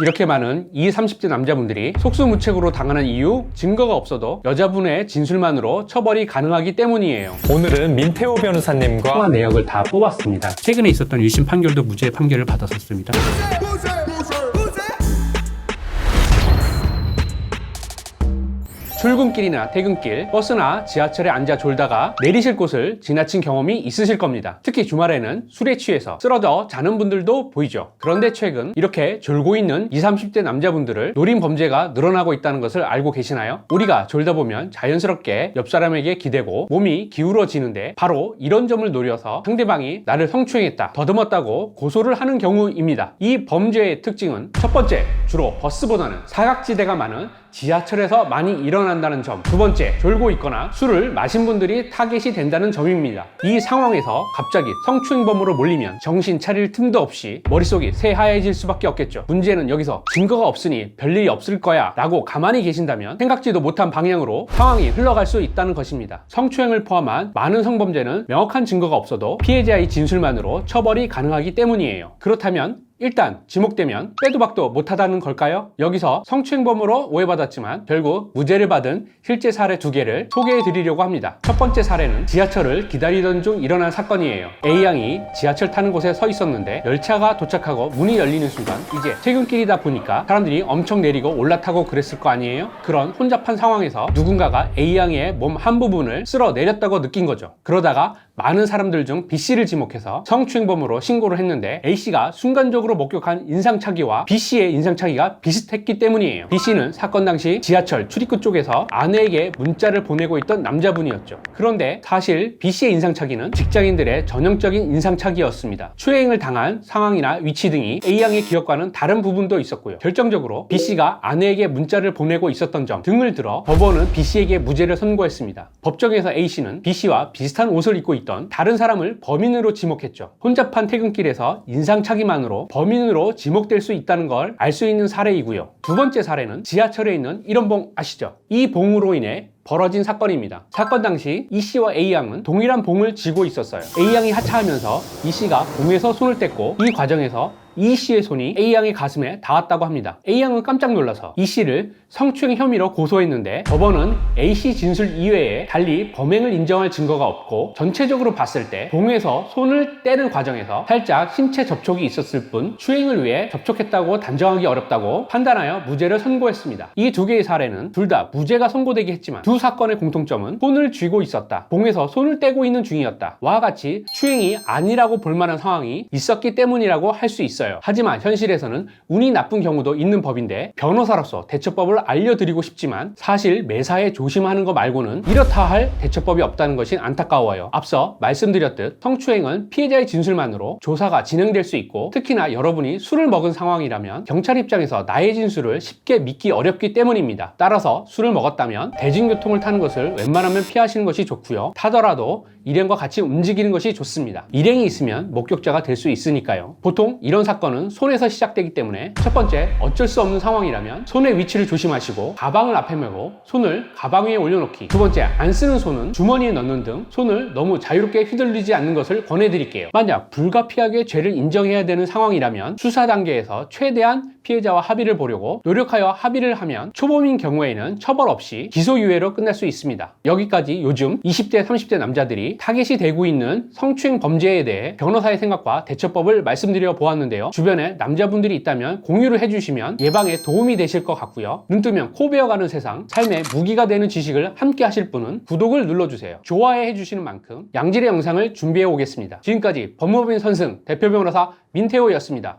이렇게 많은 20, 30대 남자분들이 속수무책으로 당하는 이유, 증거가 없어도 여자분의 진술만으로 처벌이 가능하기 때문이에요. 오늘은 민태호 변호사님과 통화 내역을 다 뽑았습니다. 최근에 있었던 1심 판결도 무죄 판결을 받았었습니다. 출근길이나 퇴근길, 버스나 지하철에 앉아 졸다가 내리실 곳을 지나친 경험이 있으실 겁니다. 특히 주말에는 술에 취해서 쓰러져 자는 분들도 보이죠. 그런데 최근 이렇게 졸고 있는 20, 30대 남자분들을 노린 범죄가 늘어나고 있다는 것을 알고 계시나요? 우리가 졸다 보면 자연스럽게 옆 사람에게 기대고 몸이 기울어지는데 바로 이런 점을 노려서 상대방이 나를 성추행했다, 더듬었다고 고소를 하는 경우입니다. 이 범죄의 특징은 첫 번째, 주로 버스보다는 사각지대가 많은 지하철에서 많이 일어난다는 점. 두 번째, 졸고 있거나 술을 마신 분들이 타겟이 된다는 점입니다. 이 상황에서 갑자기 성추행범으로 몰리면 정신 차릴 틈도 없이 머릿속이 새하얘질 수밖에 없겠죠. 문제는 여기서 증거가 없으니 별일이 없을 거야 라고 가만히 계신다면 생각지도 못한 방향으로 상황이 흘러갈 수 있다는 것입니다. 성추행을 포함한 많은 성범죄는 명확한 증거가 없어도 피해자의 진술만으로 처벌이 가능하기 때문이에요. 그렇다면 일단 지목되면 빼도 박도 못하다는 걸까요? 여기서 성추행범으로 오해받았지만 결국 무죄를 받은 실제 사례 2개를 소개해 드리려고 합니다. 첫 번째 사례는 지하철을 기다리던 중 일어난 사건이에요. A양이 지하철 타는 곳에 서 있었는데 열차가 도착하고 문이 열리는 순간 이제 퇴근길이다 보니까 사람들이 엄청 내리고 올라타고 그랬을 거 아니에요? 그런 혼잡한 상황에서 누군가가 A양의 몸 한 부분을 쓸어 내렸다고 느낀 거죠. 그러다가 많은 사람들 중 B씨를 지목해서 성추행범으로 신고를 했는데 A씨가 순간적으로 목격한 인상착의와 B씨의 인상착의가 비슷했기 때문이에요. B씨는 사건 당시 지하철 출입구 쪽에서 아내에게 문자를 보내고 있던 남자분이었죠. 그런데 사실 B씨의 인상착의는 직장인들의 전형적인 인상착의였습니다. 추행을 당한 상황이나 위치 등이 A양의 기억과는 다른 부분도 있었고요. 결정적으로 B씨가 아내에게 문자를 보내고 있었던 점 등을 들어 법원은 B씨에게 무죄를 선고했습니다. 법정에서 A씨는 B씨와 비슷한 옷을 입고 있던 다른 사람을 범인으로 지목했죠. 혼잡한 퇴근길에서 인상착의만으로 범인으로 지목될 수 있다는 걸 알 수 있는 사례이고요. 두 번째 사례는 지하철에 있는 이런 봉 아시죠? 이 봉으로 인해 벌어진 사건입니다. 사건 당시 E씨와 A양은 동일한 봉을 쥐고 있었어요. A양이 하차하면서 E씨가 봉에서 손을 뗐고 이 과정에서 E씨의 손이 A양의 가슴에 닿았다고 합니다. A양은 깜짝 놀라서 E씨를 성추행 혐의로 고소했는데 법원은 A씨 진술 이외에 달리 범행을 인정할 증거가 없고 전체적으로 봤을 때 봉에서 손을 떼는 과정에서 살짝 신체 접촉이 있었을 뿐 추행을 위해 접촉했다고 단정하기 어렵다고 판단하여 무죄를 선고했습니다. 이 2개의 사례는 둘 다 무죄가 선고되긴 했지만 두 사건의 공통점은 손을 쥐고 있었다, 봉에서 손을 떼고 있는 중이었다 와 같이 추행이 아니라고 볼 만한 상황이 있었기 때문이라고 할 수 있어요. 하지만 현실에서는 운이 나쁜 경우도 있는 법인데 변호사로서 대처법을 알려드리고 싶지만 사실 매사에 조심하는 것 말고는 이렇다 할 대처법이 없다는 것이 안타까워요. 앞서 말씀드렸듯 성추행은 피해자의 진술만으로 조사가 진행될 수 있고 특히나 여러분이 술을 먹은 상황이라면 경찰 입장에서 나의 진술을 쉽게 믿기 어렵기 때문입니다. 따라서 술을 먹었다면 대중교통을 타는 것을 웬만하면 피하시는 것이 좋고요. 타더라도 일행과 같이 움직이는 것이 좋습니다. 일행이 있으면 목격자가 될 수 있으니까요. 보통 이런 사건은 손에서 시작되기 때문에 첫 번째, 어쩔 수 없는 상황이라면 손의 위치를 조심하시고 가방을 앞에 메고 손을 가방 위에 올려놓기. 두 번째, 안 쓰는 손은 주머니에 넣는 등 손을 너무 자유롭게 휘둘리지 않는 것을 권해드릴게요. 만약 불가피하게 죄를 인정해야 되는 상황이라면 수사 단계에서 최대한 피해자와 합의를 보려고 노력하여 합의를 하면 초범인 경우에는 처벌 없이 기소유예로 끝날 수 있습니다. 여기까지 요즘 20대, 30대 남자들이 타겟이 되고 있는 성추행 범죄에 대해 변호사의 생각과 대처법을 말씀드려 보았는데요. 주변에 남자분들이 있다면 공유를 해주시면 예방에 도움이 되실 것 같고요. 눈 뜨면 코 베어가는 세상, 삶의 무기가 되는 지식을 함께 하실 분은 구독을 눌러주세요. 좋아해 주시는 만큼 양질의 영상을 준비해 오겠습니다. 지금까지 법무법인 선승 대표 변호사 민태호였습니다.